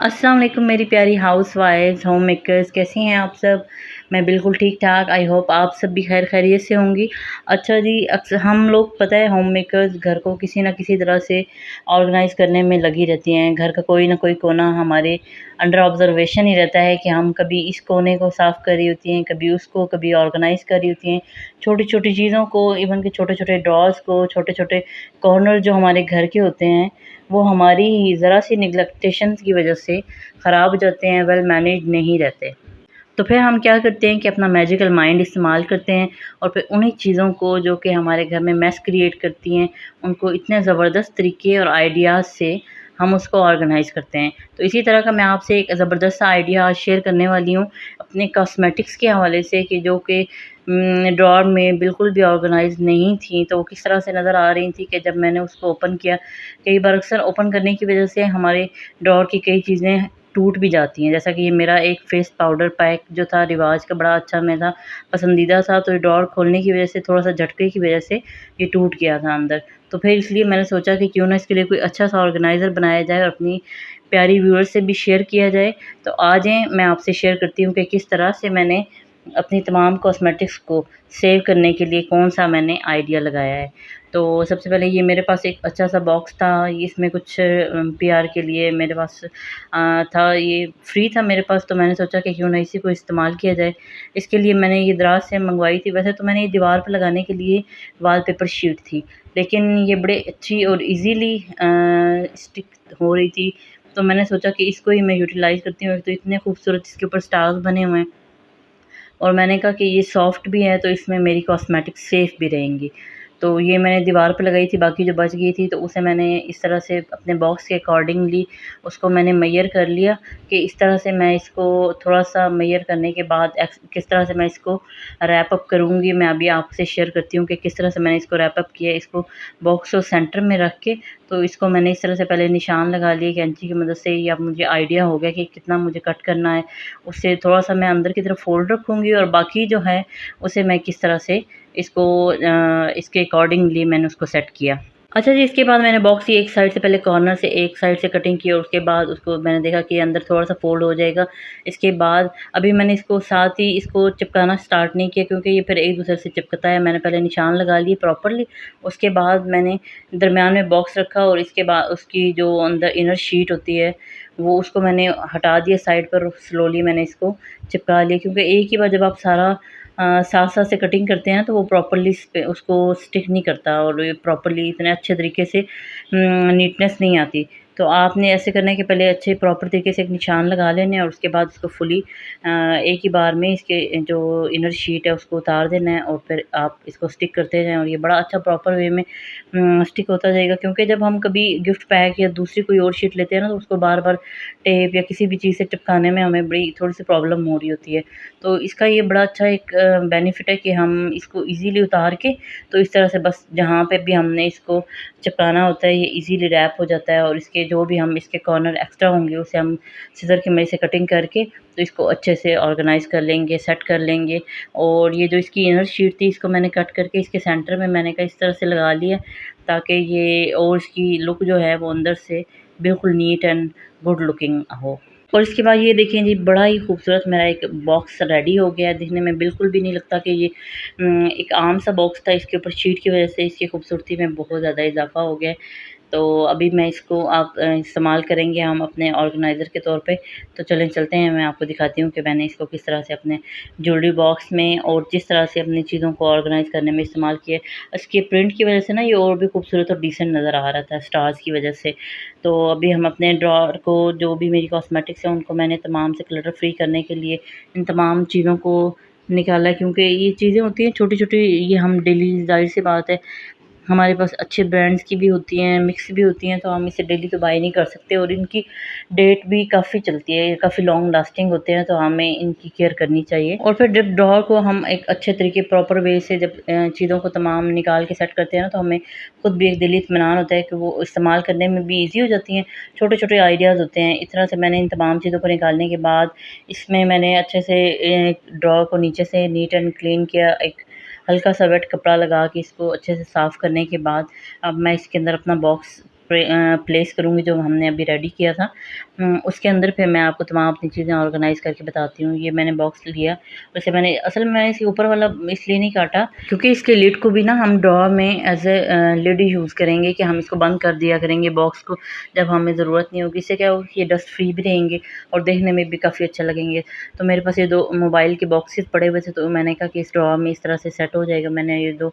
अस्सलाम वालेकुम मेरी प्यारी हाउस वाइफ्स होम मेकर्स, कैसी हैं आप सब। मैं बिल्कुल ठीक ठाक। आई होप आप सब भी खैर खैरियत से होंगी। अच्छा जी, अक्सर हम लोग पता है होम मेकर्स घर को किसी ना किसी तरह से ऑर्गेनाइज़ करने में लगी रहती हैं। घर का कोई ना कोई कोना हमारे अंडर ऑब्जर्वेशन ही रहता है कि हम कभी इस कोने को साफ़ कर रही होती हैं, कभी उसको, कभी ऑर्गेनाइज़ कर रही होती हैं। छोटी छोटी चीज़ों को, इवन कि छोटे छोटे ड्रॉर्स को, छोटे छोटे कॉर्नर जो हमारे घर के होते हैं वो हमारी ज़रा सी नेग्लेक्टेशंस की वजह से ख़राब हो जाते हैं, वेल मैनेज नहीं रहते। तो फिर हम क्या करते हैं कि अपना मैजिकल माइंड इस्तेमाल करते हैं और फिर उन्हीं चीज़ों को जो कि हमारे घर में मेस क्रिएट करती हैं, उनको इतने ज़बरदस्त तरीके और आइडियाज़ से हम उसको ऑर्गेनाइज़ करते हैं। तो इसी तरह का मैं आपसे एक ज़बरदस्त सा आइडिया आज शेयर करने वाली हूँ अपने कॉस्मेटिक्स के हवाले से, कि जो कि ड्रॉअर में बिल्कुल भी ऑर्गेनाइज़ नहीं थी, तो वो किस तरह से नज़र आ रही थी कि जब मैंने उसको ओपन किया। कई बार अक्सर ओपन करने की वजह से हमारे ड्रॉअर की कई चीज़ें टूट भी जाती हैं। जैसा कि ये मेरा एक फेस पाउडर पैक जो था रिवाज का, बड़ा अच्छा मेरा पसंदीदा था, तो ये ड्रॉअर खोलने की वजह से, थोड़ा-सा झटके की वजह से ये टूट गया था अंदर। तो फिर इसलिए मैंने सोचा कि क्यों ना इसके लिए कोई अच्छा-सा ऑर्गेनाइज़र बनाया जाए और अपनी प्यारी व्यूअर्स से भी शेयर किया जाए। तो आ जाएँ, मैं आपसे शेयर करती हूँ कि किस तरह से मैंने अपनी तमाम कॉस्मेटिक्स को सेव करने के लिए कौन-सा मैंने आइडिया लगाया है। तो सबसे पहले ये मेरे पास एक अच्छा-सा बॉक्स था, इसमें कुछ पीआर के लिए मेरे पास था, ये फ्री था मेरे पास, तो मैंने सोचा कि क्यों ना इसी को इस्तेमाल किया जाए। इसके लिए मैंने ये दराज से मँगवाई थी। वैसे तो मैंने ये दीवार पे लगाने के लिए वॉलपेपर शीट थी, लेकिन ये बड़े अच्छी और ईज़िली स्टिक हो रही थी, तो मैंने सोचा कि इसको ही मैं यूटिलाइज़ करती हूँ। एक तो इतने खूबसूरत इसके ऊपर स्टार्स बने हुए हैं और मैंने कहा कि ये सॉफ्ट भी है, तो इसमें मेरी कॉस्मेटिक्स सेफ़ भी रहेंगी। तो ये मैंने दीवार पे लगाई थी, बाकी जो बच गई थी तो उसे मैंने इस तरह से अपने बॉक्स के अकॉर्डिंगली उसको मैंने मेज़र कर लिया कि इस तरह से मैं इसको थोड़ा-सा मेज़र करने के बाद किस तरह से मैं इसको रैप अप करूँगी। मैं अभी आपसे शेयर करती हूँ कि किस तरह से मैंने इसको रैप अप किया। इसको बॉक्स को सेंटर में रख के, तो इसको मैंने इस तरह से पहले निशान लगा लिए कैंची की मदद से। ये अब मुझे आइडिया हो गया कि कितना मुझे कट करना है। उससे थोड़ा-सा मैं अंदर की तरफ फ़ोल्ड रखूँगी और बाकी जो है उसे मैं किस तरह से इसको इसके अकॉर्डिंगली मैंने उसको सेट किया। अच्छा जी, इसके बाद मैंने बॉक्स की एक साइड से, पहले कॉर्नर से एक साइड से कटिंग की और उसके बाद उसको मैंने देखा कि अंदर थोड़ा-सा फ़ोल्ड हो जाएगा। इसके बाद अभी मैंने इसको साथ ही इसको चिपकाना स्टार्ट नहीं किया, क्योंकि ये फिर एक-दूसरे से चिपकता है। मैंने पहले निशान लगा लिए प्रॉपर्ली, उसके बाद मैंने दरमियान में बॉक्स रखा और इसके बाद उसकी जो अंदर इनर शीट होती है, वो उसको मैंने हटा दिया साइड पर। स्लोली मैंने इसको चिपका लिया, क्योंकि एक ही बार जब आप सारा साथ-साथ से कटिंग करते हैं तो वो प्रॉपर्ली उसको स्टिक नहीं करता और ये प्रॉपर्ली इतने अच्छे तरीके से नीटनेस नहीं आती। तो आपने ऐसे करना है कि पहले अच्छे प्रॉपर तरीके से एक निशान लगा लेने हैं और उसके बाद इसको फुली एक ही बार में इसके जो इनर शीट है उसको उतार देना है और फिर आप इसको स्टिक करते जाएँ और ये बड़ा अच्छा प्रॉपर वे में स्टिक होता जाएगा। क्योंकि जब हम कभी गिफ्ट पैक या दूसरी कोई और शीट लेते हैं ना, तो उसको बार-बार टेप या किसी भी चीज़ से चिपकाने में हमें बड़ी थोड़ी-सी प्रॉब्लम हो रही होती है। तो इसका ये बड़ा अच्छा एक बेनिफिट है कि हम इसको ईज़िली उतार के, तो इस तरह से बस जहाँ पे भी हमने इसको चिपकाना होता है ये ईज़िली रैप हो जाता है और इसके जो भी हम इसके कॉर्नर एक्स्ट्रा होंगे उसे हम सिज़र की मदद से कटिंग करके तो इसको अच्छे से ऑर्गेनाइज़ कर लेंगे, सेट कर लेंगे। और ये जो इसकी इनर शीट थी इसको मैंने कट करके इसके सेंटर में मैंने कहा इस तरह से लगा लिया, ताकि ये और इसकी लुक जो है वो अंदर से बिल्कुल नीट एंड गुड लुकिंग हो। और इसके बाद ये देखें जी, बड़ा ही खूबसूरत मेरा एक बॉक्स रेडी हो गया है। दिखने में बिल्कुल भी नहीं लगता कि ये एक आम सा बॉक्स था, इसके ऊपर शीट की वजह से इसकी खूबसूरती में बहुत ज़्यादा इजाफ़ा हो गया है। तो अभी मैं इसको आप इस्तेमाल करेंगे हम अपने ऑर्गेनाइज़र के तौर पे। तो चलें चलते हैं, मैं आपको दिखाती हूँ कि मैंने इसको किस तरह से अपने ज्वेलरी बॉक्स में और जिस तरह से अपनी चीज़ों को ऑर्गेनाइज़ करने में इस्तेमाल किया। इसके प्रिंट की वजह से ना ये और भी खूबसूरत और डिसेंट नज़र आ रहा था स्टार्स की वजह से। तो अभी हम अपने ड्रॉअर को, जो भी मेरी कॉस्मेटिक्स हैं उनको मैंने तमाम से क्लटर फ्री करने के लिए इन तमाम चीज़ों को निकाला है, क्योंकि ये चीज़ें होती हैं छोटी-छोटी, ये हम डेली, ज़ाहिर-सी बात है हमारे पास अच्छे ब्रांड्स की भी होती हैं, मिक्स भी होती हैं, तो हम इसे डेली तो बाय नहीं कर सकते और इनकी डेट भी काफ़ी चलती है, काफ़ी लॉन्ग लास्टिंग होते हैं, तो हमें इनकी केयर करनी चाहिए। और फिर जब ड्रॉअर को हम एक अच्छे तरीके प्रॉपर वे से जब चीज़ों को तमाम निकाल के सेट करते हैं ना, तो हमें खुद भी एक दिली इत्मीनान होता है कि वो इस्तेमाल करने में भी ईज़ी हो जाती हैं। छोटे-छोटे आइडियाज़ होते हैं। इस तरह से मैंने इन तमाम चीज़ों को निकालने के बाद इसमें मैंने अच्छे से ड्रॉअर को नीचे से नीट एंड क्लीन किया। एक हल्का सा वेट कपड़ा लगा के इसको अच्छे से साफ़ करने के बाद अब मैं इसके अंदर अपना बॉक्स प्लेस करूँगी जो हमने अभी रेडी किया था। उसके अंदर फिर मैं आपको तमाम अपनी चीज़ें ऑर्गेनाइज़ करके बताती हूँ। ये मैंने बॉक्स लिया, वैसे मैंने असल में मैंने इसे ऊपर वाला इसलिए नहीं काटा क्योंकि इसके लिड को भी ना हम ड्रॉअर में एज़ लिड यूज़ करेंगे कि हम इसको बंद कर दिया करेंगे बॉक्स को जब हमें ज़रूरत नहीं होगी। इससे क्या होगा कि ये डस्ट फ्री भी रहेंगे और देखने में भी काफ़ी अच्छा लगेंगे। तो मेरे पास ये 2 मोबाइल के बॉक्सेस पड़े हुए थे, तो मैंने कहा कि इस ड्रॉअर में इस तरह से सेट हो जाएगा। मैंने ये 2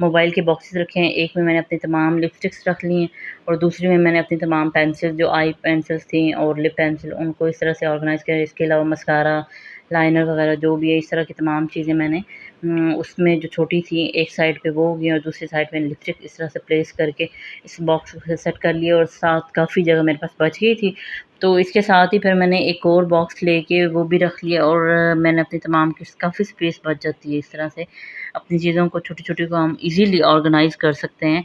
मोबाइल के बॉक्सेस रखे हैं, एक में मैंने अपनी तमाम लिपस्टिक्स रख ली हैं और दूसरी में मैंने अपनी तमाम पेंसिल जो आई पेंसिल्स थी और लिप पेंसिल उनको इस तरह से ऑर्गेनाइज़ किया। इसके अलावा मस्कारा, लाइनर वगैरह जो भी है इस तरह की तमाम चीज़ें मैंने उसमें जो छोटी थी एक साइड पे वो हो गई और दूसरी साइड में लिपस्टिक इस तरह से प्लेस करके इस बॉक्स को सेट कर लिया और साथ काफ़ी जगह मेरे पास बच गई थी। तो इसके साथ ही फिर मैंने एक और बॉक्स लेके वो भी रख लिया और मैंने अपनी तमाम काफ़ी स्पेस बच जाती है इस तरह से। अपनी चीज़ों को छोटी-छोटी को हम ईज़िली ऑर्गेनाइज़ कर सकते हैं।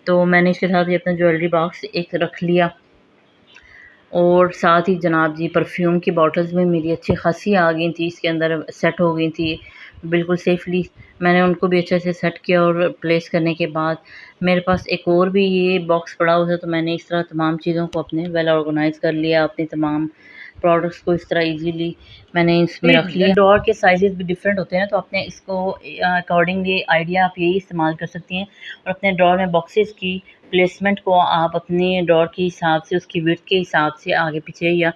तो मैंने इसके साथ ही अपना ज्वेलरी बॉक्स एक रख लिया और साथ ही जनाब जी परफ्यूम की बॉटल्स भी मेरी अच्छी ख़ासी आ गई थी, इसके अंदर सेट हो गई थी बिल्कुल सेफ़ली। मैंने उनको भी अच्छे से सेट किया और प्लेस करने के बाद मेरे पास एक और भी ये बॉक्स पड़ा हुआ था, तो मैंने इस तरह तमाम चीज़ों को अपने वेल ऑर्गेनाइज़ कर लिया, अपनी तमाम प्रोडक्ट्स को इस तरह ईज़िली मैंने इसमें रख लिया। ड्रॉअर के साइज़ेज़ भी डिफरेंट होते हैं, तो अपने इसको अकॉर्डिंगली आइडिया आप यही इस्तेमाल कर सकती हैं और अपने ड्रॉअर में बॉक्सेस की प्लेसमेंट को आप अपने ड्रॉअर के हिसाब से, उसकी विड्थ के हिसाब से आगे-पीछे या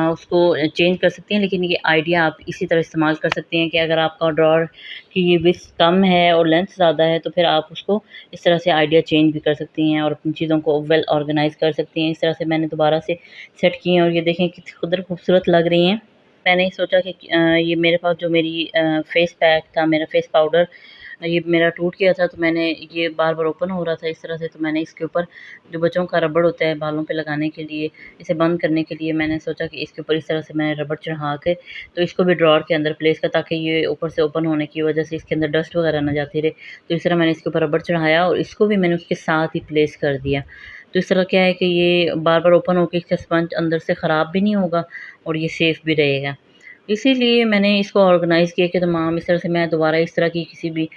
उसको चेंज कर सकती हैं। लेकिन ये आइडिया आप इसी तरह इस्तेमाल कर सकती हैं कि अगर आपका ड्रॉअर की विड्थ कम है और लेंथ ज़्यादा है, तो फिर आप उसको इस तरह से आइडिया चेंज भी कर सकती हैं और अपनी चीज़ों को वेल ऑर्गेनाइज़ कर सकती हैं। इस तरह से मैंने दोबारा से सेट की हैं और ये देखें कितनी खुदर खूबसूरत लग रही हैं। मैंने सोचा कि ये मेरे पास जो मेरी फेस पैक था, मेरा फेस पाउडर ये मेरा टूट गया था, तो मैंने ये बार-बार ओपन हो रहा था इस तरह से, तो मैंने इसके ऊपर जो बच्चों का रबड़ होता है बालों पे लगाने के लिए, इसे बंद करने के लिए मैंने सोचा कि इसके ऊपर इस तरह से मैंने रबड़ चढ़ा के तो इसको भी ड्रॉअर के अंदर प्लेस किया ताकि ये ऊपर से ओपन होने की वजह से इसके अंदर डस्ट वगैरह ना जाती रहे। तो इस तरह मैंने इसके ऊपर रबड़ चढ़ाया और इसको भी मैंने उसके साथ ही प्लेस कर दिया। तो इस तरह क्या है कि ये बार-बार ओपन होके इसका स्पंज अंदर से ख़राब भी नहीं होगा और ये सेफ़ भी रहेगा। इसीलिए मैंने इसको ऑर्गेनाइज़ किया कि तमाम इस तरह से मैं दोबारा इस तरह की किसी भी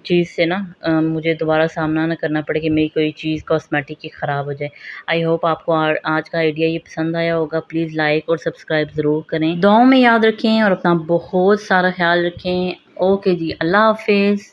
चीज़ से ना मुझे दोबारा सामना ना करना पड़े कि मेरी कोई चीज़ कॉस्मेटिक की ख़राब हो जाए। आई होप आपको आज का आइडिया ये पसंद आया होगा। प्लीज़ लाइक और सब्सक्राइब ज़रूर करें। दुआओं में याद रखें और अपना बहुत सारा ख़्याल रखें। ओके जी, अल्लाह हाफ़िज़।